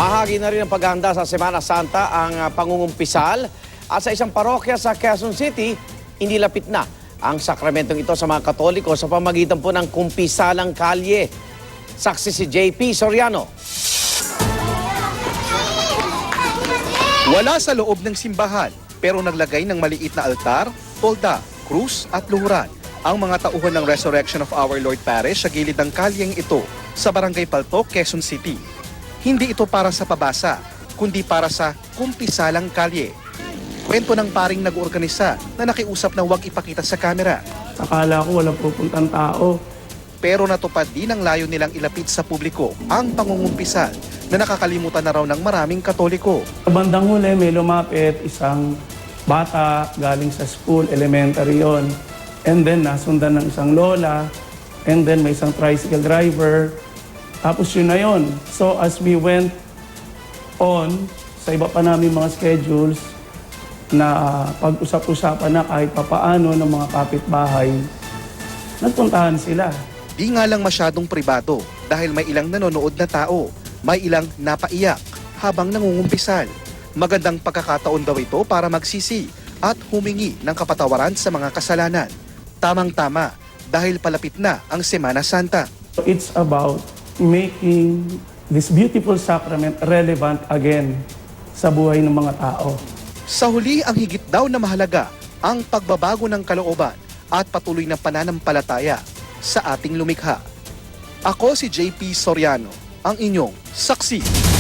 Bahagi na rin ng paghahanda sa Semana Santa ang pangungumpisal at sa isang parokya sa Quezon City, inilapit na ang sakramentong ito sa mga Katoliko sa pamagitan po ng kumpisalang kalye. Saksi si JP Soriano. Wala sa loob ng simbahan pero naglagay ng maliit na altar, tolda, krus at luhuran ang mga tauhan ng Resurrection of Our Lord Parish sa gilid ng kalyeng ito sa Barangay Paltok, Quezon City. Hindi ito para sa pabasa, kundi para sa kumpisalang kalye. Kwento ng paring nag-organisa na nakiusap na huwag ipakita sa kamera. Akala ko walang pupuntang tao. Pero natupad din ang layo nilang ilapit sa publiko ang pangungumpisal na nakakalimutan na raw ng maraming Katoliko. Sa bandang huli, may lumapit isang bata galing sa school, elementary yon. And then nasundan ng isang lola, and then may isang tricycle driver. Tapos yun na yun. So as we went on, sa iba pa namin mga schedules, na pag-usap-usapan na kahit papaano ng mga kapitbahay, nagpuntahan sila. Di nga lang masyadong pribado dahil may ilang nanonood na tao, may ilang napaiyak habang nangungumpisal. Magandang pagkakataon daw ito para magsisi at humingi ng kapatawaran sa mga kasalanan. Tamang-tama dahil palapit na ang Semana Santa. It's about making this beautiful sacrament relevant again sa buhay ng mga tao. Sa huli, ang higit daw na mahalaga ang pagbabago ng kalooban at patuloy na pananampalataya sa ating lumikha. Ako si JP Soriano, ang inyong saksi.